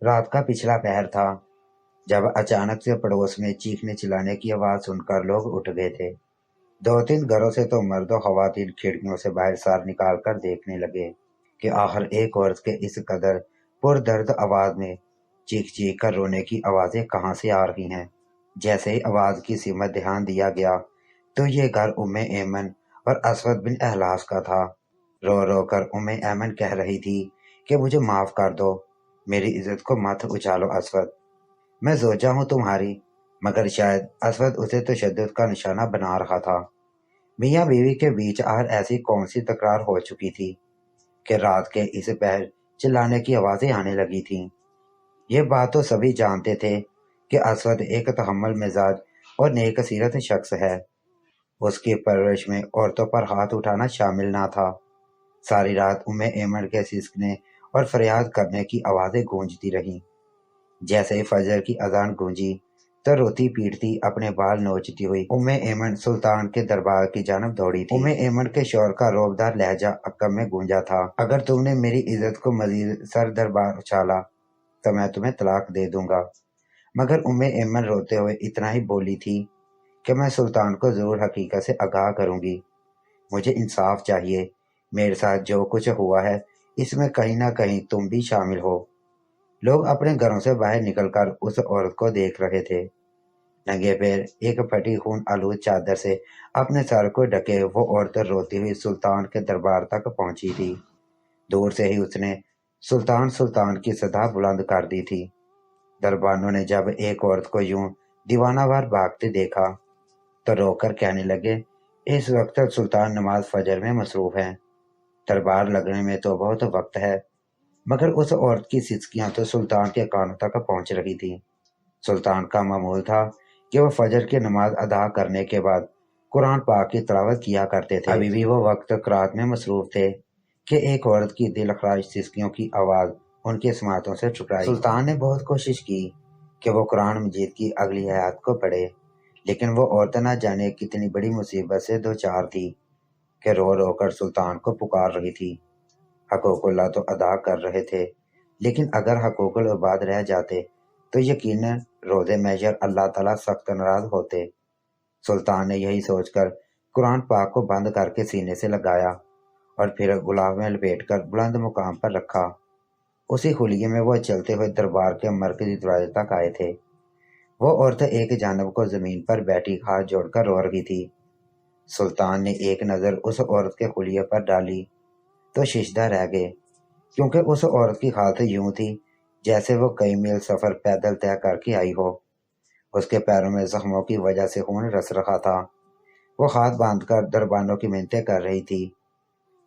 रात का पिछला पहर था जब अचानक से पड़ोस में चीखने चिल्लाने की आवाज सुनकर लोग उठ गए थे। दो तीन घरों से तो मर्दों खवातीन खिड़कियों से बाहर सार निकाल कर देखने लगे कि आखिर एक औरत के इस कदर पुरदर्द आवाज में चीख चीख कर रोने की आवाजें कहाँ से आ रही हैं। जैसे ही आवाज की सिमत ध्यान दिया गया तो ये घर उम्मे ऐमन और असवद बिन अहलास का था। रो रो कर उम्मे ऐमन कह रही थी कि मुझे माफ कर दो, मेरी इज्जत को मत उछालो असवद, मैं जोजा हूँ तुम्हारी। मगर शायद असवद उसे तशद्दुद का निशाना बना रहा था। मियाँ बीवी के बीच आखिर ऐसी कौन सी तकरार हो चुकी थी कि रात के इस पहर चिल्लाने की आवाजें आने लगी थीं। ये बात तो सभी जानते थे कि असवद एक तहम्मुल मिजाज और नेक सीरत शख्स है। उसकी परवरिश में औरतों पर हाथ उठाना शामिल ना था। सारी रात उम्मे ऐमन के सिसकने और फरियाद करने की आवाजें गूंजती रहीं। जैसे ही फजर की अजान गूंजी तो रोती पीटती अपने बाल नोचती हुई उम्मे ऐमन सुल्तान के दरबार की जानब दौड़ी थी। उम्मे ऐमन के शौर का रोबदार लहजा अक्कम में गूंजा था, अगर तुमने मेरी इज्जत को मजीद सर दरबार उछाला तो मैं तुम्हें तलाक दे दूंगा। मगर उम्मे ऐमन रोते हुए इतना ही बोली थी कि मैं सुल्तान को जरूर हकीकत से आगाह करूंगी। मुझे इंसाफ चाहिए। मेरे साथ जो कुछ हुआ है इसमें कहीं ना कहीं तुम भी शामिल हो। लोग अपने घरों से बाहर निकलकर उस औरत को देख रहे थे। नंगे पैर एक फटी खून आलूद चादर से अपने सर को ढके वो औरत रोती हुई सुल्तान के दरबार तक पहुंची थी। दूर से ही उसने सुल्तान सुल्तान की सदा बुलंद कर दी थी। दरबानों ने जब एक औरत को यूं दीवानावार भागते देखा तो रोकर कहने लगे, इस वक्त सुल्तान नमाज फजर में मसरूफ है, दरबार लगने में तो बहुत वक्त है। मगर उस औरत की सिसकियां तो सुल्तान के कानों तक पहुंच रही थी। सुल्तान का मामूल था कि वो फजर की नमाज अदा करने के बाद कुरान पाक की तिलावत किया करते थे। अभी भी वो वक्त क़रात में मसरूफ थे कि एक औरत की दिलखराश सिसकियों की आवाज उनके समातों से टकराई। सुल्तान ने बहुत कोशिश की कि वो कुरान मजीद की अगली आयत को पढ़े, लेकिन वो औरत न जाने कितनी बड़ी मुसीबत से दो चार थी कि रो रो कर सुल्तान को पुकार रही थी। हकूकुल्लाह तो अदा कर रहे थे, लेकिन अगर हकूकुल इबाद रह जाते तो यकीनन रोज़े महशर अल्लाह ताला सख्त नाराज होते। सुल्तान ने यही सोचकर कुरान पाक को बंद करके सीने से लगाया और फिर गुलाब में लपेटकर बुलंद मुकाम पर रखा। उसी खुलिये में वो चलते हुए दरबार के मरकजी दरवाजे तक आए थे। वो औरत एक जानब को जमीन पर बैठी हाथ जोड़कर रो रही थी। सुल्तान ने एक नज़र उस औरत के खुलिये पर डाली तो शिशदा रह गए, क्योंकि उस औरत की हालत यूं थी जैसे वो कई मील सफर पैदल तय करके आई हो। उसके पैरों में जख्मों की वजह से खून रस रहा था। वो हाथ बांधकर दरबानों की मिन्नतें कर रही थी।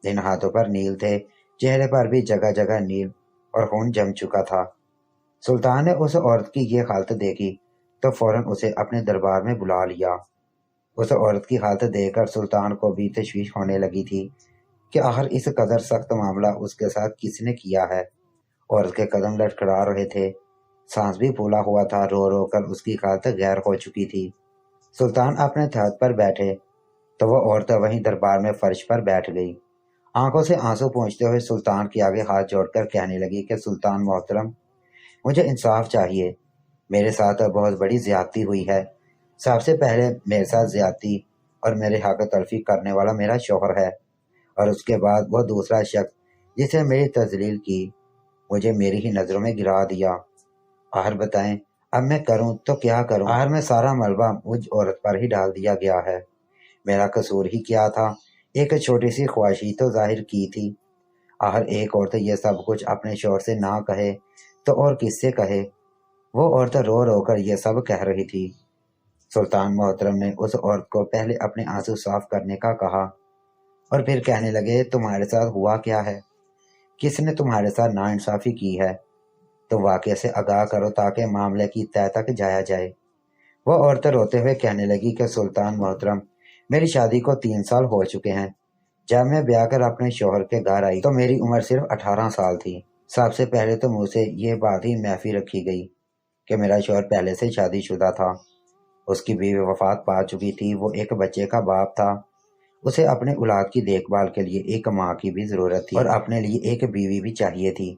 इन हाथों पर नील थे, चेहरे पर भी जगह जगह नील और खून जम चुका था। सुल्तान ने उस औरत की ये हालत देखी तो फौरन उसे अपने दरबार में बुला लिया। उस औरत की हालत देखकर सुल्तान को भी तशवीश होने लगी थी कि आखिर इस कदर सख्त मामला उसके साथ किसने किया है। औरत के कदम लटखड़ा रहे थे, सांस भी फूला हुआ था, रो रो कर उसकी हालत गैर हो चुकी थी। सुल्तान अपने तख्त पर बैठे तो वह औरत वहीं दरबार में फर्श पर बैठ गई। आंखों से आंसू पोंछते हुए सुल्तान के आगे हाथ जोड़कर कहने लगी कि सुल्तान मोहतरम, मुझे इंसाफ चाहिए। मेरे साथ बहुत बड़ी ज्यादती हुई है। सबसे पहले मेरे साथ ज्यादती और मेरे हक तलफी करने वाला मेरा शौहर है, और उसके बाद वह दूसरा शख्स जिसने मेरी तजलील की, मुझे मेरी ही नज़रों में गिरा दिया। आखिर बताएं अब मैं करूं तो क्या करूं? आखिर में सारा मलबा मुझ औरत पर ही डाल दिया गया है। मेरा कसूर ही क्या था? एक छोटी सी ख्वाहिश ही तो जाहिर की थी। आखिर एक औरत ये सब कुछ अपने शौहर से ना कहे तो और किससे कहे? वो औरत रो रो कर ये सब कह रही थी। सुल्तान मोहतरम ने उस औरत को पहले अपने आंसू साफ करने का कहा और फिर कहने लगे, तुम्हारे साथ हुआ क्या है? किसने तुम्हारे साथ नाइंसाफी की है? तो वाक़े से आगाह करो ताकि मामले की तह तक जाया जाए। वह औरत रोते हुए कहने लगी कि सुल्तान मोहतरम, मेरी शादी को 3 साल हो चुके हैं। जब मैं ब्याह कर अपने शौहर के घर आई तो मेरी उम्र सिर्फ 18 साल थी। सबसे पहले तो मुझसे ये बात ही महफी रखी गई कि मेरा शौहर पहले से शादीशुदा था। उसकी बीवी वफात पा चुकी थी। वो एक बच्चे का बाप था। उसे अपने औलाद की देखभाल के लिए एक माँ की भी ज़रूरत थी और अपने लिए एक बीवी भी चाहिए थी।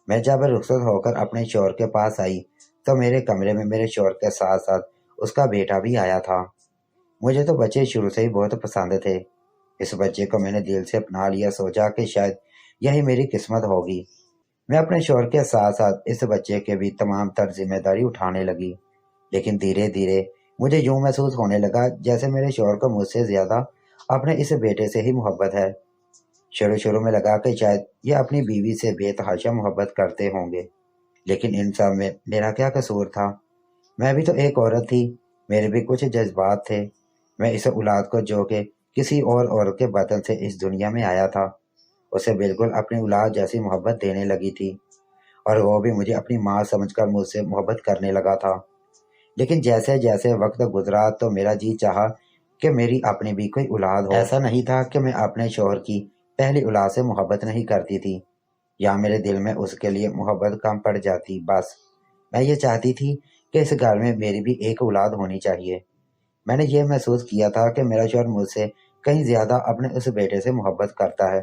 मैं जब रुखसत होकर अपने शौहर के पास आई तो मेरे कमरे में मेरे शौहर के साथ साथ उसका बेटा भी आया था। मुझे तो बच्चे शुरू से ही बहुत पसंद थे। इस बच्चे को मैंने दिल से अपना लिया, सोचा कि शायद यही मेरी किस्मत होगी। मैं अपने शौहर के साथ साथ इस बच्चे के भी तमाम तर जिम्मेदारी उठाने लगी। लेकिन धीरे धीरे मुझे यूं महसूस होने लगा जैसे मेरे शौहर को मुझसे ज्यादा अपने इस बेटे से ही मोहब्बत है। शुरू शुरू में लगा कि शायद ये अपनी बीवी से बेतहाशा मोहब्बत करते होंगे, लेकिन इन सब में मेरा क्या कसूर था? मैं भी तो एक औरत थी, मेरे भी कुछ जज्बात थे। मैं इस औलाद को जो कि किसी और औरत के बदन से इस दुनिया में आया था, उसे बिल्कुल अपनी औलाद जैसी मोहब्बत देने लगी थी, और वो भी मुझे अपनी माँ समझकर मुझसे मोहब्बत करने लगा था। लेकिन जैसे जैसे वक्त गुजरा तो मेरा जी चाहा कि मेरी अपनी भी कोई औलाद हो। ऐसा नहीं था कि मैं अपने शौहर की पहली औलाद से मोहब्बत नहीं करती थी, या मेरे दिल में उसके लिए मोहब्बत कम पड़ जाती। बस मैं ये चाहती थी कि इस घर में मेरी भी एक औलाद होनी चाहिए। मैंने ये महसूस किया था कि मेरा शौहर मुझसे कहीं ज्यादा अपने उस बेटे से मोहब्बत करता है।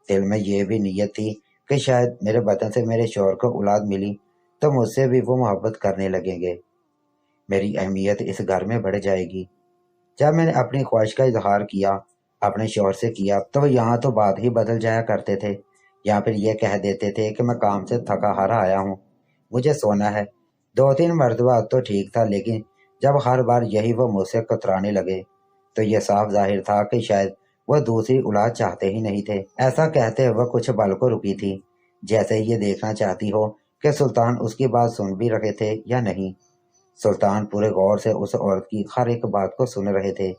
दिल में ये भी नीयत थी कि शायद मेरे वतन से मेरे शौहर को औलाद मिली तो मुझसे भी वो मोहब्बत करने लगेंगे, मेरी अहमियत इस घर में बढ़ जाएगी। जब मैंने अपनी ख्वाहिश का इजहार किया अपने शौहर से किया तो यहाँ तो बात ही बदल जाया करते थे, या फिर ये कह देते थे कि मैं काम से थका हारा आया हूँ, मुझे सोना है। दो तीन मरतबा तो ठीक था, लेकिन जब हर बार यही वो मुझसे कतराने लगे तो ये साफ जाहिर था कि शायद वह दूसरी औलाद चाहते ही नहीं थे। ऐसा कहते हुए कुछ पल को रुकी थी, जैसे ये देखना चाहती हो कि सुल्तान उसकी बात सुन भी रहे थे या नहीं। सुल्तान पूरे गौर से उस औरत की हर एक बात को सुन रहे थे।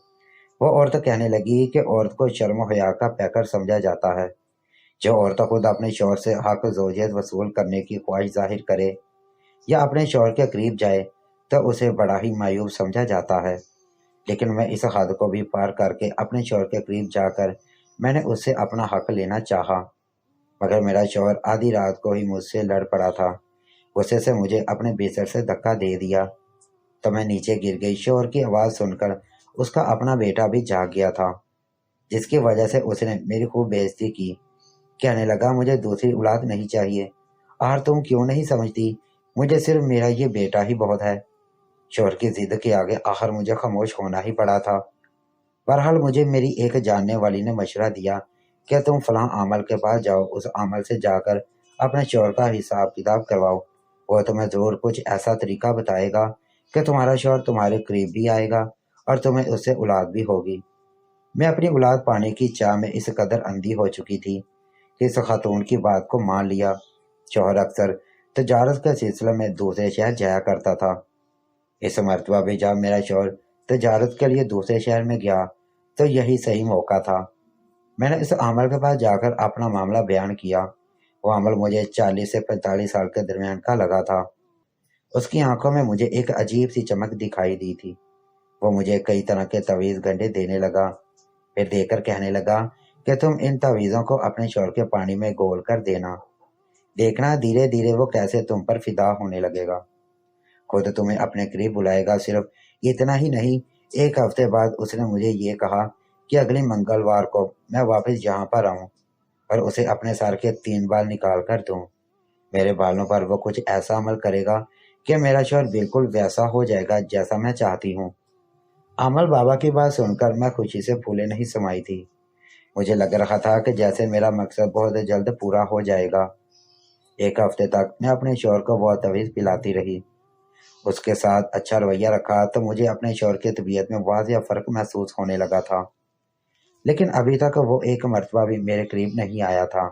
वो औरत कहने लगी कि औरत को शर्म हया का पैकर समझा जाता है। जो औरत खुद अपने शौहर से हक ज़ौजियत वसूल करने की ख्वाहिश जाहिर करे या अपने शौहर के करीब जाए तो उसे बड़ा ही मायूब समझा जाता है। लेकिन मैं इस हद को भी पार करके अपने शौहर के करीब जाकर मैंने उससे अपना हक लेना चाहा, मगर मेरा शौहर आधी रात को ही मुझसे लड़ पड़ा था। गुस्से से मुझे अपने बिस्तर से धक्का दे दिया तो मैं नीचे गिर गई। शौहर की आवाज़ सुनकर उसका अपना बेटा भी जाग गया था, जिसकी वजह से उसने मेरी खूब बेइज्जती की। कहने लगा, मुझे दूसरी औलाद नहीं चाहिए। आर तुम क्यों नहीं समझती, मुझे सिर्फ मेरा ये बेटा ही बहुत है। शौहर की जिद के आगे आखिर मुझे खामोश होना ही पड़ा था। बहरहाल मुझे मेरी एक जानने वाली ने मशवरा दिया कि तुम फलां आमल के पास जाओ, उस आमल से जाकर अपने शौहर का हिसाब किताब करवाओ। वो तुम्हें जरूर कुछ ऐसा तरीका बताएगा कि तुम्हारा शौहर तुम्हारे करीब भी आएगा और तुम्हें उससे औलाद भी होगी। मैं अपनी औलाद पाने की चाह में इस कदर अंधी हो चुकी थी कि इस खातून की बात को मान लिया। शौहर अक्सर तजारत के सिलसिले में दूसरे शहर जाया करता था। इस मरतबा भी जब मेरा शौहर तजारत के लिए दूसरे शहर में गया तो यही सही मौका था। मैंने इस अमल के पास जाकर अपना मामला बयान किया। वो अमल मुझे 40 से 45 साल के दरमियान का लगा था। उसकी आंखों में मुझे एक अजीब सी चमक दिखाई दी थी। वो मुझे कई तरह के तवीज़ गंढे देने लगा, फिर देकर कहने लगा कि तुम इन तवीज़ों को अपने शौहर के पानी में घोल कर देना, देखना धीरे धीरे वो कैसे तुम पर फिदा होने लगेगा, खुद तुम्हें अपने करीब बुलाएगा। सिर्फ इतना ही नहीं, एक हफ्ते बाद उसने मुझे ये कहा कि अगले मंगलवार को मैं वापस यहाँ पर आऊँ और उसे अपने सर के 3 बाल निकाल कर दूँ। मेरे बालों पर वो कुछ ऐसा अमल करेगा कि मेरा शौहर बिल्कुल वैसा हो जाएगा जैसा मैं चाहती हूँ। अमल बाबा की बात सुनकर मैं खुशी से फूले नहीं समाई थी। मुझे लग रहा था कि जैसे मेरा मकसद बहुत जल्द पूरा हो जाएगा। एक हफ्ते तक मैं अपने शौहर को बहुत तवीज़ पिलाती रही, उसके साथ अच्छा रवैया रखा तो मुझे अपने शौहर की तबीयत में वाज़िया फ़र्क महसूस होने लगा था। लेकिन अभी तक वो एक मरतबा भी मेरे करीब नहीं आया था,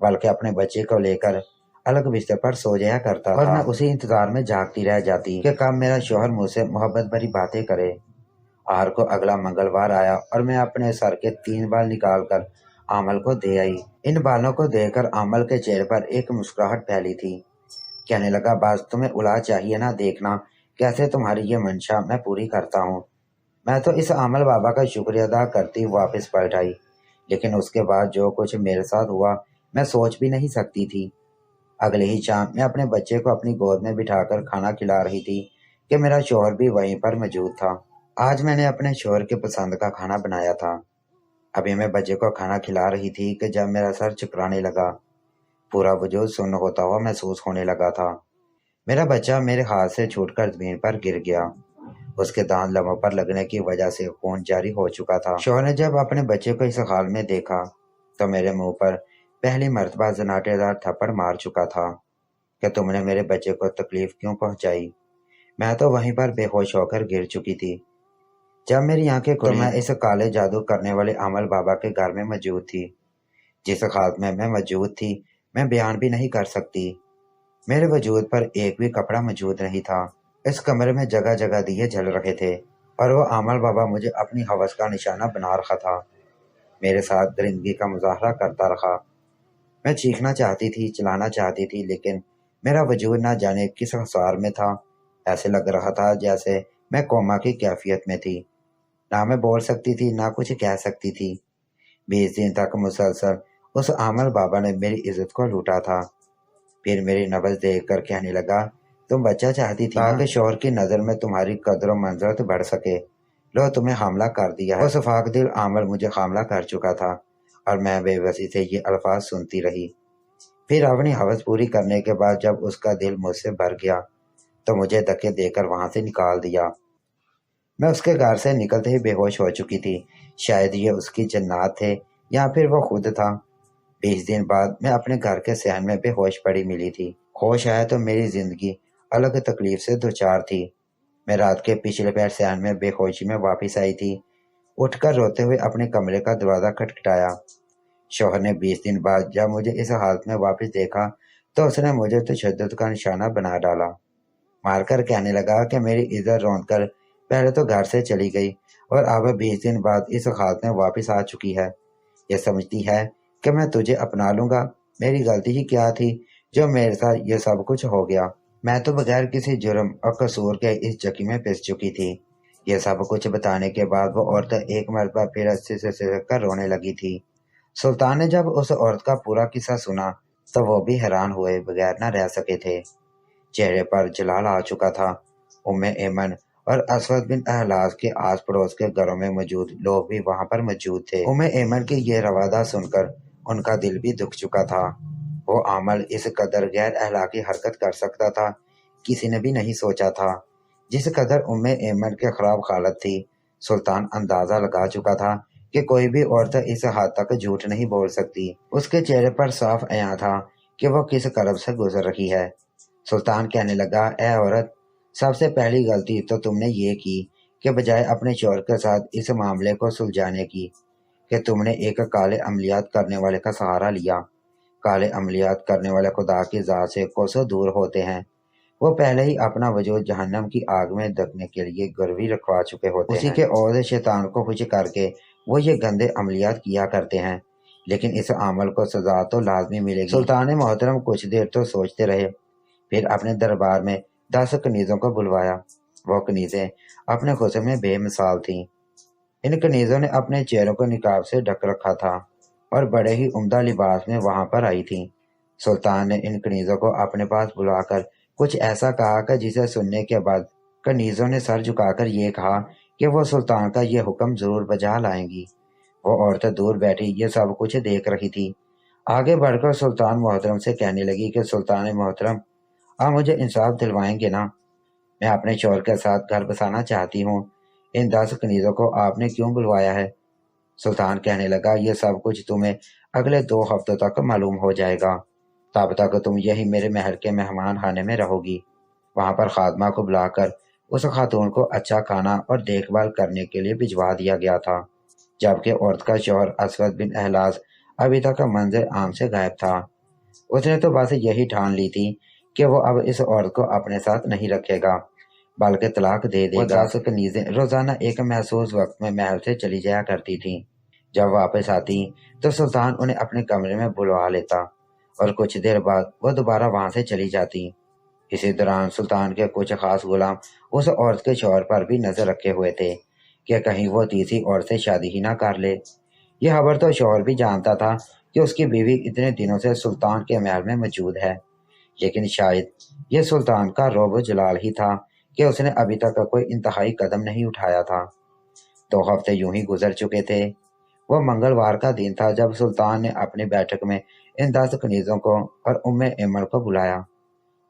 बल्कि अपने बच्चे को लेकर अलग बिस्तर पर सो जाया करता था। और मैं उसी इंतजार में जागती रह जाती कि कब मेरा शौहर मुझसे मोहब्बत भरी बातें करे। आहर को अगला मंगलवार आया और मैं अपने सर के 3 बाल निकालकर आमल को दे आई। इन बालों को देखकर आमल के चेहरे पर एक मुस्कुराहट फैली थी। कहने लगा, बस तुम्हें औलाद चाहिए ना, देखना कैसे तुम्हारी ये मंशा मैं पूरी करता हूँ। मैं तो इस आमल बाबा का शुक्रिया अदा करती वापस पलट आई, लेकिन उसके बाद जो कुछ मेरे साथ हुआ मैं सोच भी नहीं सकती थी। अगले ही शाम मैं अपने बच्चे को अपनी गोद में बिठाकर खाना खिला रही थी कि मेरा शौहर भी वहीं पर मौजूद था। आज मैंने अपने शौहर के पसंद का खाना बनाया था। अभी मैं बच्चे को खाना खिला रही थी कि जब मेरा सर चकराने लगा। पूरा वजूद सुन्न होता हुआ महसूस होने लगा था। मेरा बच्चा मेरे हाथ से छूटकर जमीन पर गिर गया। उसके दांत लबों पर लगने की वजह से खून जारी हो चुका था। शौहर ने जब अपने बच्चे को इस हाल में देखा तो मेरे मुंह पर पहली मर्तबा जनाटेदार थप्पड़ मार चुका था कि तुमने मेरे बच्चे को तकलीफ क्यों पहुंचाई। मैं तो वहीं पर बेहोश होकर गिर चुकी थी। जब मेरी आंखें खुली तो मैं इस काले जादू करने वाले अमल बाबा के घर में मौजूद थी। जिस हालत में मैं मौजूद थी मैं बयान भी नहीं कर सकती। मेरे वजूद पर एक भी कपड़ा मौजूद नहीं था। इस कमरे में जगह जगह दिए जल रहे थे और वो अमल बाबा मुझे अपनी हवस का निशाना बना रखा था। मेरे साथ दरिंदगी का मुजाहरा करता रहा। मैं चीखना चाहती थी, चिल्लाना चाहती थी, लेकिन मेरा वजूद ना जाने किस हसार में था। ऐसे लग रहा था जैसे मैं कोमा की कैफियत में थी। ना मैं बोल सकती थी, ना कुछ कह सकती थी। 20 दिन तक मुसलसल उस अमल बाबा ने मेरी इज्जत को लूटा था। फिर मेरी नब्ज देख कर कहने लगा, तुम बच्चा चाहती थी ताकि शोहर की नजर में तुम्हारी कदर मंजरत बढ़ सके। लो, तुम्हें हमला कर दिया है। वो सफाक दिल आमल मुझे हमला कर चुका था और मैं बेबसी से ये अल्फाज सुनती रही। फिर अपनी हवस पूरी करने के बाद जब उसका दिल मुझसे भर गया तो मुझे धक्के देकर वहां से निकाल दिया। मैं उसके घर से निकलते ही बेहोश हो चुकी थी। शायद ये उसकी जन्नत थे या फिर वो खुद था। 20 दिन बाद मैं अपने घर के सहन में बेहोश पड़ी मिली थी। होश आया तो मेरी जिंदगी अलग तकलीफ से दो चार थी। मैं रात के पिछले पैर सहन में बेहोशी में वापस आई थी। उठकर रोते हुए अपने कमरे का दरवाजा खटखटाया। शौहर ने 20 दिन बाद जब मुझे इस हालत में वापस देखा तो उसने मुझे तशद्दुद का निशाना बना डाला। मारकर कहने लगा कि मेरी इज्जत रौंद कर पहले तो घर से चली गई और अब 20 दिन बाद इस हालत में वापस आ चुकी है। ये समझती है कि मैं तुझे अपना लूंगा। मेरी गलती ही क्या थी जो मेरे साथ ये सब कुछ हो गया। मैं तो बगैर किसी जुर्म और कसूर के इस चक्की में पिस चुकी थी। ये सब कुछ बताने के बाद वो औरत एक मरतबा फिर अस्सी से सिसक कर रोने लगी थी। सुल्तान ने जब उस औरत का पूरा किस्सा सुना तो वो भी हैरान हुए बगैर न रह सके थे। चेहरे पर जलाल आ चुका था। उम्मे ऐमन और असवद बिन अहलाज के आस पड़ोस के घरों में मौजूद लोग भी वहां पर मौजूद थे। उम्मे ऐमन की ये रवादा सुनकर उनका दिल भी दुख चुका था। वो अमल इस कदर गैर अहलाकी हरकत कर सकता था, किसी ने भी नहीं सोचा था। जिस कदर उम्मे ऐमन के खराब हालत थी, सुल्तान अंदाजा लगा चुका था कि कोई भी औरत इस हद तक झूठ नहीं बोल सकती। उसके चेहरे पर साफ आया था कि वो किस करब से गुजर रही है। सुल्तान कहने लगा, ए औरत, सबसे पहली गलती तो तुमने ये की कि बजाय अपने शौहर के साथ इस मामले को सुलझाने की कि तुमने एक काले अमलियात करने वाले का सहारा लिया। काले अमलियात करने वाले खुदा की ज़ात से कोसों दूर होते हैं। वो पहले ही अपना वजूद जहन्नम की आग में दबने के लिए गिरवी रखवा चुके होते हैं। उसी के ओहदे शैतान को खुश करके वो ये गंदे अमलियात किया करते हैं, लेकिन इस अमल को सजा तो लाजमी मिलेगी। सुल्तान मोहतरम कुछ देर तो सोचते रहे, फिर अपने दरबार में 10 कनीज़ों को बुलवाया। वो कनीज़ें अपने हुस्न में बेमिसाल थीं। इन कनीज़ों ने अपने चेहरों को निकाब से ढक रखा था और बड़े ही उम्दा लिबास में वहां पर आई थीं। सुल्तान ने इन कनीज़ों को अपने पास बुलाकर कुछ ऐसा कहा कि जिसे सुनने के बाद कनीज़ों ने सर झुकाकर ये कहा कि वो सुल्तान का ये हुक्म जरूर बजा लाएंगी। वो औरतें दूर बैठी ये सब कुछ देख रही थी। आगे बढ़कर सुल्तान मोहतरम से कहने लगी कि सुल्तान मोहतरम, आप मुझे इंसाफ दिलवाएंगे ना? मैं अपने शौहर के साथ घर बसाना चाहती हूँ। इन 10 कनीज़ों को आपने क्यों बुलवाया है? सुल्तान कहने लगा, ये सब कुछ तुम्हें अगले 2 हफ्तों तक मालूम हो जाएगा। तब तक तुम यही मेरे महल के मेहमान खाने में रहोगी। वहां पर खादमा को बुलाकर उस खातून को अच्छा खाना और देखभाल करने के लिए भिजवा दिया गया था, जबकि औरत का शौहर असवद बिन अहलाज अभी तक मंजर आम से गायब था। उसने तो बस यही ठान ली थी कि वो अब इस औरत को अपने साथ नहीं रखेगा, बल्कि तलाक दे देगा। 10 कनीज़ें रोजाना एक महसूस वक्त में महल से चली जाया करती थीं। जब वापस आती तो सुल्तान उन्हें अपने कमरे में बुलवा लेता और कुछ देर बाद वो दोबारा वहां से चली जाती। इसी दौरान सुल्तान के कुछ खास गुलाम उस औरत के शौहर पर भी नजर रखे हुए थे कि कहीं वो तीसरी औरत से शादी ही ना कर ले। यह खबर तो शौहर भी जानता था कि उसकी बीवी इतने दिनों से सुल्तान के महल में मौजूद है, लेकिन शायद ये सुल्तान का रोब जलाल ही था कि उसने अभी तक कोई इंतहाई कदम नहीं उठाया था। 2 हफ्ते यूं ही गुजर चुके थे। वो मंगलवार का दिन था जब सुल्तान ने अपनी बैठक में ان 10 کنیزوں کو اور ایمن کو بلایا۔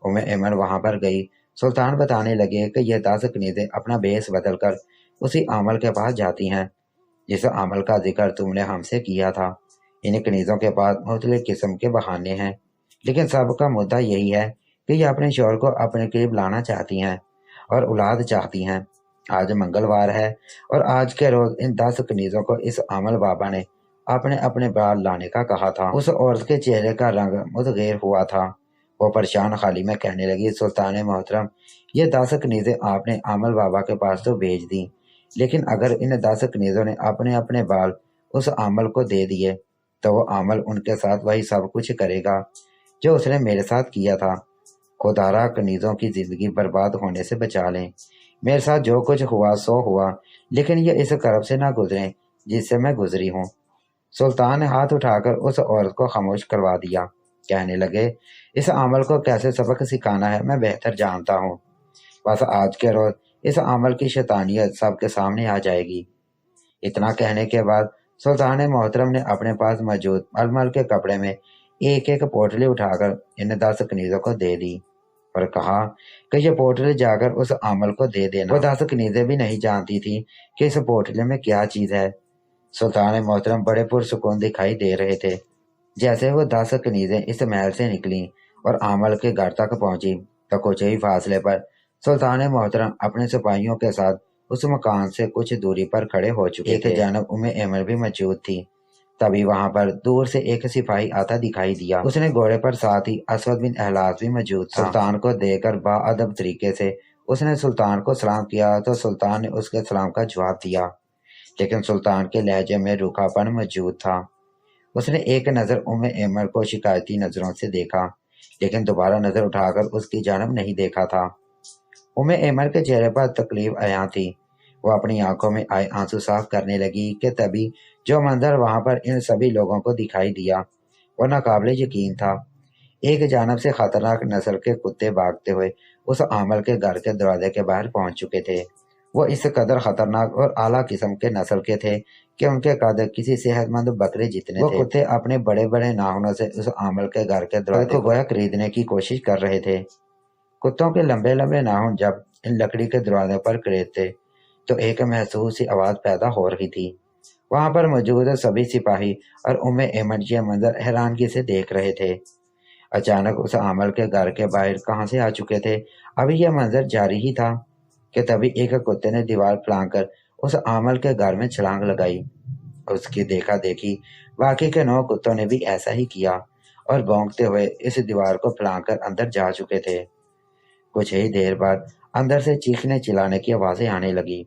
ایمن وہاں پر گئی۔ سلطان بتانے لگے کہ یہ 10 کنیزیں اپنا بیس بدل کر اسی عامل کے پاس جاتی ہیں جس عمل کا ذکر تم نے ہم سے کیا تھا۔ ان کنیزوں کے پاس مختلف قسم کے بہانے ہیں، لیکن سب کا مدعا یہی ہے کہ یہ اپنے شوہر کو اپنے قریب لانا چاہتی ہیں اور اولاد چاہتی ہیں۔ آج منگلوار ہے اور آج کے روز ان 10 کنیزوں کو اس عامل بابا نے اپنے اپنے بال لانے کا کہا تھا۔ اس عورت کے چہرے کا رنگ متغیر ہوا تھا۔ وہ پریشان حالی میں کہنے لگی، سلطان محترم، یہ 10 کنیزیں آپ نے عامل بابا کے پاس تو بھیج دیں، لیکن اگر ان 10 کنیزوں نے اپنے اپنے بال اس عامل کو دے دیے تو وہ عامل ان کے ساتھ وہی سب کچھ کرے گا جو اس نے میرے ساتھ کیا تھا۔ خدارا کنیزوں کی زندگی برباد ہونے سے بچا لیں۔ میرے ساتھ جو کچھ ہوا سو ہوا، لیکن یہ اس کرب سے نہ گزریں جس سے میں گزری ہوں۔ سلطان نے ہاتھ اٹھا کر اس عورت کو خاموش کروا دیا۔ کہنے لگے، اس عمل کو کیسے سبق سکھانا ہے میں بہتر جانتا ہوں۔ بس آج کے روز اس عمل کی شیطانیت سب کے سامنے آ جائے گی۔ اتنا کہنے کے بعد سلطان محترم نے اپنے پاس موجود ململ کے کپڑے میں ایک ایک پوٹلی اٹھا کر ان 10 کنیزوں کو دے دی اور کہا کہ یہ پوٹلی جا کر اس عامل کو دے دینا۔ وہ 10 کنیزیں بھی نہیں جانتی تھی کہ اس پوٹلی میں کیا چیز ہے۔ سلطان محترم بڑے پرسکون دکھائی دے رہے تھے۔ جیسے وہ 10 کنیزیں اس محل سے نکلیں اور عامل کے گھر تک پہنچی تو کچھ ہی فاصلے پر سلطان محترم اپنے سپاہیوں کے ساتھ اس مکان سے کچھ دوری پر کھڑے ہو چکے تھے۔ ایک جانب ایمن بھی موجود تھی۔ تبھی وہاں پر دور سے ایک سپاہی آتا دکھائی دیا۔ اس نے گھوڑے پر ساتھ ہی اسود بن احلاس بھی موجود تھا۔ سلطان کو دیکھ کر با ادب طریقے سے اس نے سلطان کو سلام کیا تو سلطان نے اس کے سلام کا جواب دیا، لیکن سلطان کے لہجے میں روکھا پن موجود تھا۔ اس نے ایک نظر ایمن کو شکایتی نظروں سے دیکھا، لیکن دوبارہ نظر اٹھا کر اس کی جانب نہیں دیکھا تھا۔ ایمن کے چہرے پر تکلیف عیاں تھی۔ وہ اپنی آنکھوں میں آئے آنسو صاف کرنے لگی کہ تبھی جو منظر وہاں پر ان سبھی لوگوں کو دکھائی دیا وہ ناقابل یقین تھا۔ ایک جانب سے خطرناک نسل کے کتے بھاگتے ہوئے اس عامل کے گھر کے دروازے کے باہر پہنچ چکے تھے۔ وہ اس قدر خطرناک اور اعلیٰ قسم کے نسل کے تھے کہ ان کے قد کسی صحت مند بکرے جتنے تھے۔ وہ کتے اپنے بڑے بڑے ناخنوں سے اس عامل کے گھر کے دروازے کو گویا خریدنے کی کوشش کر رہے تھے۔ کتوں کے لمبے لمبے ناخن جب ان لکڑی کے دروازوں پر کریدتے تو ایک محسوس سی آواز پیدا ہو رہی تھی۔ وہاں پر موجود سبھی سپاہی اور ایمن یہ منظر حیرانگی سے دیکھ رہے تھے۔ اچانک اس عامل کے گھر کے باہر کہاں سے آ چکے تھے، ابھی یہ منظر جاری ہی تھا کہ تبھی ایک کتے نے دیوار پھلانگ کر اس عامل کے گھر میں چھلانگ لگائی۔ اس کی دیکھا دیکھی باقی کے 9 کتوں نے بھی ایسا ہی کیا اور بھونکتے ہوئے اس دیوار کو پھلانگ کر اندر جا چکے تھے۔ کچھ ہی دیر بعد اندر سے چیخنے چلانے کی آوازیں آنے لگی۔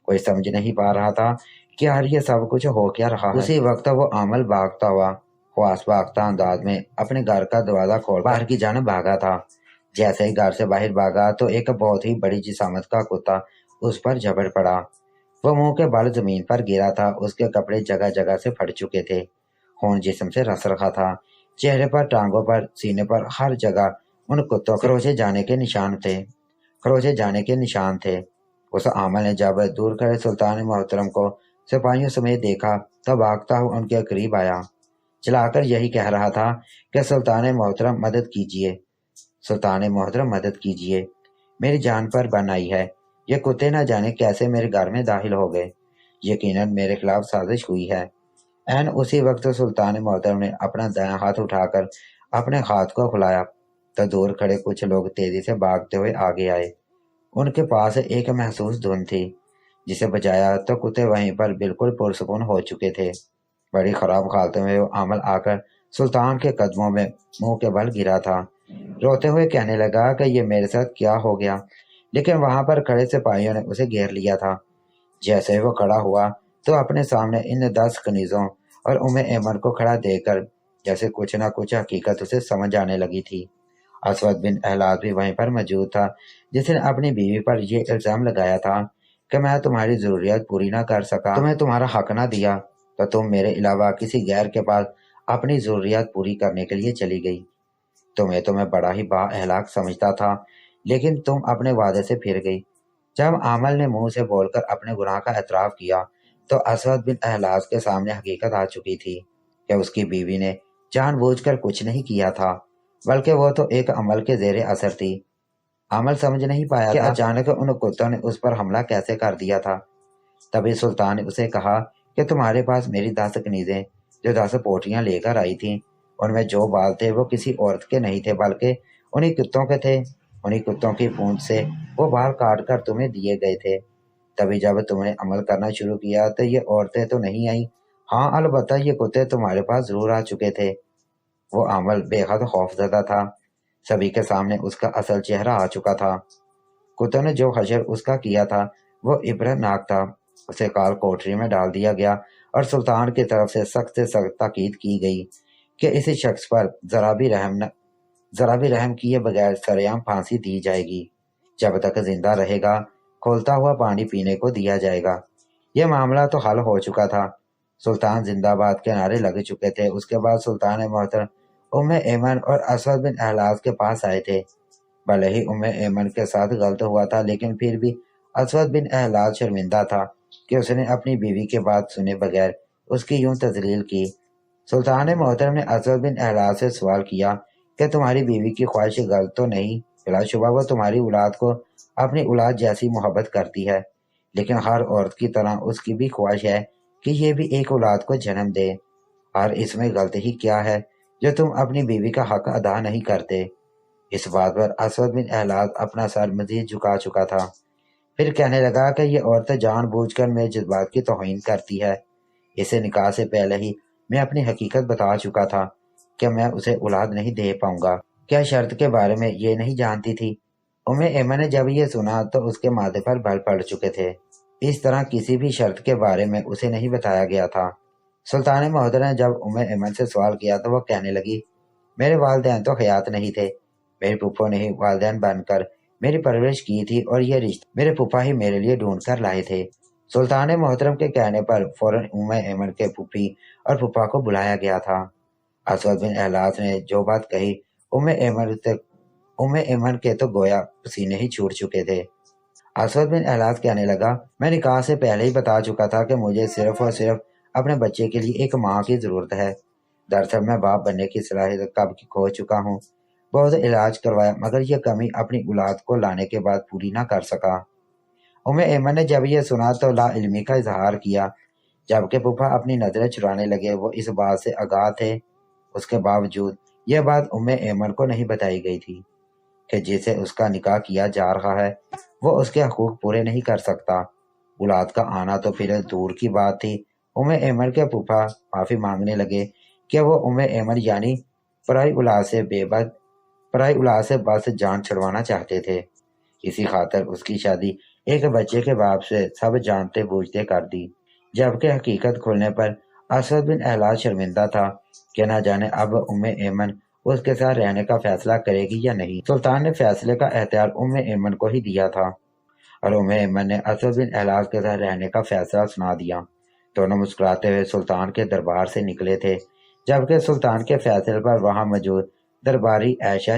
کوئی سمجھ نہیں پا رہا تھا کہ یار یہ سب کچھ ہو کیا رہا ہے۔ اسی وقت وہ عامل بھاگتا ہوا خواص باختہ انداز میں اپنے گھر کا دروازہ کھول باہر کی جانب بھاگا تھا۔ جیسے ہی گھر سے باہر بھاگا تو ایک بہت ہی بڑی جسامت کا کتا اس پر جھپٹ پڑا۔ وہ منہ کے بل زمین پر گرا تھا۔ اس کے کپڑے جگہ جگہ سے پھٹ چکے تھے، خون جسم سے رس رکھا تھا۔ چہرے پر، ٹانگوں پر، سینے پر، ہر جگہ ان کتوں کروچے جانے کے نشان تھے۔ اس عامل نے جب دور کھڑے سلطان محترم کو سپاہیوں سمیت دیکھا تو بھاگتا ہوا ان کے قریب آیا، چلا کر یہی کہہ رہا تھا کہ سلطان محترم مدد کیجیے، سلطان محترم مدد کیجیے، میری جان پر بن آئی ہے۔ یہ کتے نہ جانے کیسے میرے گھر میں داخل ہو گئے، یقیناً میرے خلاف سازش ہوئی ہے۔ این اسی وقت سلطان محترم نے اپنا دایاں ہاتھ اٹھا کر اپنے ہاتھ کو کھلایا تو دور کھڑے کچھ لوگ تیزی سے بھاگتے ہوئے آگے آئے۔ ان کے پاس ایک محسوس دھن تھی جسے بجایا تو کتے وہیں پر بالکل پرسکون ہو چکے تھے۔ بڑی خراب حالت میں وہ عامل آ کر سلطان کے قدموں میں منہ کے بل گرا تھا، روتے ہوئے کہنے لگا کہ یہ میرے ساتھ کیا ہو گیا، لیکن وہاں پر کھڑے سپاہیوں نے اسے گھیر لیا تھا۔ جیسے ہی وہ کھڑا ہوا تو اپنے سامنے ان 10 کنیزوں اور ایمن کو کھڑا دیکھ کر جیسے کچھ نہ کچھ حقیقت اسے سمجھ آنے لگی تھی۔ اسود بن احلاس بھی وہیں پر موجود تھا، جس نے اپنی بیوی پر یہ الزام لگایا تھا کہ میں تمہاری ضروریات پوری نہ کر سکا، تمہیں تمہارا حق نہ دیا تو تم میرے علاوہ کسی غیر کے پاس اپنی ضروریات پوری کرنے کے لیے چلی گئی۔ تو میں بڑا ہی با اخلاق سمجھتا تھا، لیکن تم اپنے وعدے سے پھر گئی۔ جب عامل نے منہ سے بول کر اپنے گناہ کا اعتراف کیا تو اسود بن احلاس کے سامنے حقیقت آ چکی تھی کہ اس کی بیوی نے जान बूझ कर कुछ नहीं किया था, बल्कि वो तो एक अमल के जेर असर थी। अमल समझ नहीं पाया कि अचानक उन कुत्तों ने उस पर हमला कैसे कर दिया था। तभी सुल्तान ने उसे कहा कि तुम्हारे पास मेरी 10 कनीजें जो 10 पोटियां लेकर आई थीं, उनमें जो बाल थे वो किसी औरत के नहीं थे, बल्कि उन्हीं कुत्तों के थे। उन्हीं कुत्तों की पूंछ से वो बाल काट कर तुम्हें दिए गए थे। तभी जब तुमने अमल करना शुरू किया तो ये औरतें तो नहीं आई। हाँ, अलबत्ता ये कुत्ते तुम्हारे पास जरूर आ चुके थे। वो अमल बेहद खौफजदा था। सभी के सामने उसका असल चेहरा आ चुका था। कुत्तों ने जो हशर उसका किया था वो इबरतनाक था। उसे काल कोठरी में डाल दिया गया और सुल्तान की तरफ से सख्त ताकीद की गई कि इस शख्स पर जरा भी रहम किए बगैर सरेआम फांसी दी जाएगी। जब तक जिंदा रहेगा खोलता हुआ पानी पीने को दिया जाएगा। यह मामला तो हल हो चुका था। सुल्तान जिंदाबाद के नारे लग चुके थे। उसके बाद सुल्तान मोहतरम उम्मे ऐमन और असद बिन अहलाज के पास आए थे। भले ही उम्मे ऐमन के साथ गलत हुआ था, लेकिन फिर भी असद बिन अहलाज शर्मिंदा था कि उसने अपनी बीवी की बात सुने बगैर उसकी यूं तजलील की। सुल्तान मोहतरम ने असद बिन अहलाज से सवाल किया कि तुम्हारी बीवी की ख्वाहिश गलत तो नहीं? बिलाशुबा वो तुम्हारी औलाद को अपनी औलाद जैसी मोहब्बत करती है, लेकिन हर औरत की तरह उसकी भी ख्वाहिश है कि ये भी एक औलाद को जन्म दे। और इसमें गलती ही क्या है जो तुम अपनी बीवी का हक अदा नहीं करते? इस बात पर असद बिन अहलाज अपना सर मजीद झुका चुका था। फिर कहने लगा कि ये औरत जानबूझकर मेरे जज्बात की तौहीन करती है। इसे निकाह से पहले ही मैं अपनी हकीकत बता चुका था कि मैं उसे औलाद नहीं दे पाऊंगा। क्या शर्त के बारे में ये नहीं जानती थी? उम्मे ऐमन ने जब ये सुना तो उसके माथे पर बल पड़ चुके थे। इस तरह किसी भी शर्त के बारे में उसे नहीं बताया गया था। सुल्तान मोहतरम ने जब उम्मे ऐमन से सवाल किया तो वह कहने लगी, मेरे वालिदैन तो हयात नहीं थे। मेरे फूफो ने ही वालिदैन बनकर मेरी परवरिश की थी और ये रिश्ता मेरे फूफा ही मेरे लिए ढूंढ कर लाए थे। सुल्तान मोहतरम के कहने पर फौरन उम्मे ऐमन के फूफी और फूफा को बुलाया गया था। असद बिन अहलाज ने जो बात कही उम्मे ऐमन के तो गोया पसीने ही छूट चुके थे। असद बिन अहलाज कहने लगा, मैं निकाह से पहले ही बता चुका था कि मुझे सिर्फ और सिर्फ अपने बच्चे के लिए एक माँ की जरूरत है। दरअसल मैं बाप बनने की सलाहियत कब की खो चुका हूँ। बहुत इलाज करवाया मगर यह कमी अपनी औलाद को लाने के बाद पूरी ना कर सका। उम्मे ऐमन ने जब यह सुना तो ला इल्मी का इजहार किया, जबकि फूफा अपनी नजरें चुराने लगे। वो इस बात से आगाह थे। उसके बावजूद यह बात उम्मे ऐमन को नहीं बताई गई थी कि जिसे उसका निकाह किया जा रहा है वो उसके हकूक पूरे नहीं कर सकता। औलाद का आना तो फिर दूर की बात थी। उम्मे ऐमन के फूफा माफी मांगने लगे कि वो उम्मे ऐमन यानी पराई औलाद से बस जान छुड़वाना चाहते थे। इसी खातर उसकी शादी एक बच्चे के बाप से सब जानते बूझते कर दी। जबकि हकीकत खुलने पर असद बिन अहलाज शर्मिंदा था कि न जाने अब उम्मे ऐमन उसके साथ रहने का फैसला करेगी या नहीं। सुल्तान ने फैसले का एख्तियार उम्मे ऐमन को ही दिया था और उम्मे ऐमन ने असद बिन अहलाज के साथ रहने का फैसला सुना दिया। दोनों मुस्कुराते हुए सुल्तान के दरबार से निकले थे, जबकि सुल्तान के फैसले पर वहां मौजूद दरबारी ऐशा